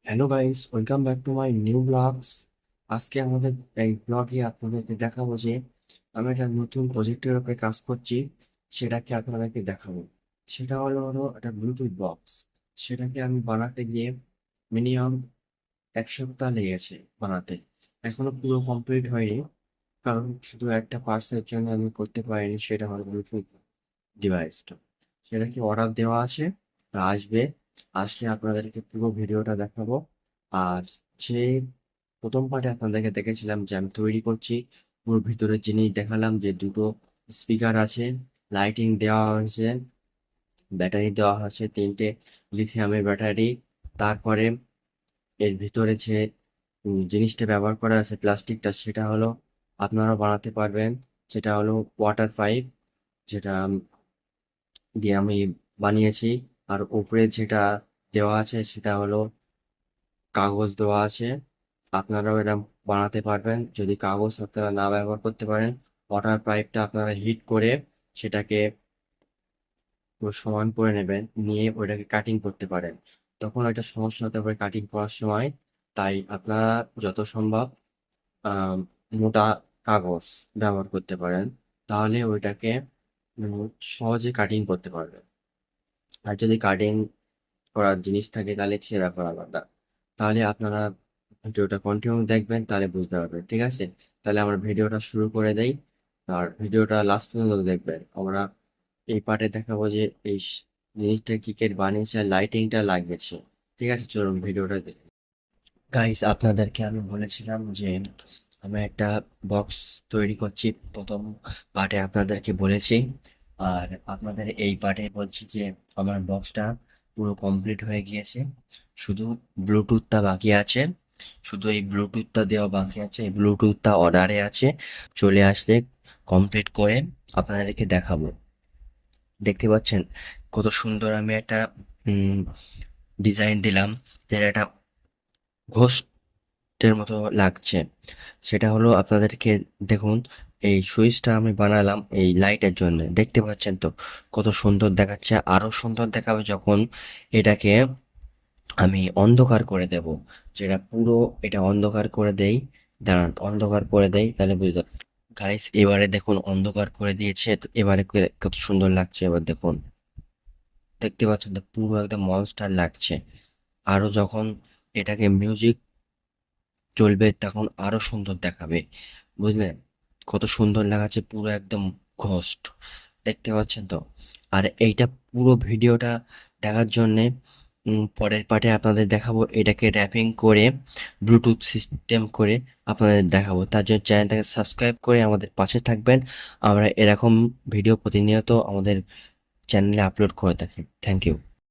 Hello guys, welcome back to my new blogs. আজকে আমাদের এই ব্লগে আপনাদেরকে দেখাবো যে আমি একটা নতুন প্রজেক্টের উপরে কাজ করছি। সেটাকে আপনাদেরকে দেখাবো। সেটা হলো একটা ব্লুটুথ বক্স। সেটাকে আমি বানাতে গিয়ে মিনিমাম 1 সপ্তাহ লেগেছে বানাতে। এখনো পুরো কমপ্লিট হয়নি, কারণ শুধু একটা পার্টসের জন্য আমি করতে পারিনি। সেটা হলো ব্লুটুথ ডিভাইসটা। সেটা কি অর্ডার দেওয়া আছে, আসবে। আসলে আপনাদেরকে পুরো ভিডিওটা দেখাবো। আর যে প্রথম পার্টে আপনাদেরকে দেখেছিলাম যে আমি তৈরি করছি, পুরো ভিতরের জিনিস দেখালাম যে দুটো স্পিকার আছে, লাইটিং দেওয়া হয়েছে, ব্যাটারি দেওয়া হয়েছে 3টে লিথিয়ামের ব্যাটারি। তারপরে এর ভিতরে যে জিনিসটা ব্যবহার করা আছে প্লাস্টিকটা, সেটা হলো আপনারা বানাতে পারবেন। সেটা হলো ওয়াটার পাইপ, যেটা দিয়ে আমি বানিয়েছি। আর উপরে যেটা দেওয়া আছে সেটা হলো কাগজ দেওয়া আছে। আপনারাও এটা বানাতে পারবেন যদি কাগজ আপনারা না ব্যবহার করতে পারেন। ওয়াটার পাইপটা আপনারা হিট করে সেটাকে পুরো সমান করে নেবেন, নিয়ে ওইটাকে কাটিং করতে পারেন। তখন একটা সমস্যা হতে পারে কাটিং করার সময়। তাই আপনারা যত সম্ভব আহ মোটা কাগজ ব্যবহার করতে পারেন, তাহলে ওইটাকে উম, সহজে কাটিং করতে পারবেন। আর যদি কাটিং করার জিনিস থাকে তাহলে সে ব্যাপার আলাদা। তাহলে আপনারা ভিডিওটা কন্টিনিউ দেখবেন, তাহলে বুঝতে পারবেন। ঠিক আছে, তাহলে আমরা ভিডিওটা শুরু করে দেই। আর ভিডিওটা লাস্ট পর্যন্ত দেখবেন। আমরা এই পার্টে দেখাবো যে এই জিনিসটা কি কে বানিয়েছে আর লাইটিংটা লাগিয়েছে। ঠিক আছে, চলুন ভিডিওটা দেখি। গাইস, আপনাদেরকে আমি বলেছিলাম যে আমি একটা বক্স তৈরি করছি, প্রথম পার্টে আপনাদেরকে বলেছি। আর আপনাদের এই পার্টে বলছি যে আমার বক্সটা পুরো কমপ্লিট হয়ে গিয়েছে, শুধু ব্লুটুথটা বাকি আছে। শুধু এই ব্লুটুথটা দেওয়া বাকি আছে, এই ব্লুটুথটা অর্ডারে আছে। চলে আসলে কমপ্লিট করে আপনাদেরকে দেখাবো। দেখতে পাচ্ছেন কত সুন্দর আমি একটা ডিজাইন দিলাম, যেটা একটা ঘোস্টের মতো লাগছে। সেটা হলো আপনাদেরকে দেখুন, এই সুইচটা আমি বানালাম এই লাইটের জন্য। দেখতে পাচ্ছেন তো কত সুন্দর দেখাচ্ছে। আরো সুন্দর দেখাবে যখন এটাকে আমি অন্ধকার করে দেব। যেটা পুরো এটা অন্ধকার করে দেই। দাঁড়ান, অন্ধকার করে দেই তাহলে বুঝতে। গাইস, এবারে দেখুন অন্ধকার করে দিয়েছে তো, এবারে কত সুন্দর লাগছে। এবার দেখুন, দেখতে পাচ্ছেন তো পুরো একদম মনস্টার লাগছে। আরো যখন এটাকে মিউজিক চলবে তখন আরো সুন্দর দেখাবে, বুঝলেন? কত সুন্দর লাগাচ্ছে, পুরো একদম ঘোস্ট। দেখতে পাচ্ছেন তো। আর এইটা পুরো ভিডিওটা দেখার জন্যে পরের পার্টে আপনাদের দেখাবো এটাকে র্যাপিং করে, ব্লুটুথ সিস্টেম করে আপনাদের দেখাবো। তার জন্য চ্যানেলটাকে সাবস্ক্রাইব করে আমাদের পাশে থাকবেন। আমরা এরকম ভিডিও প্রতিনিয়ত আমাদের চ্যানেলে আপলোড করে থাকি। Thank you.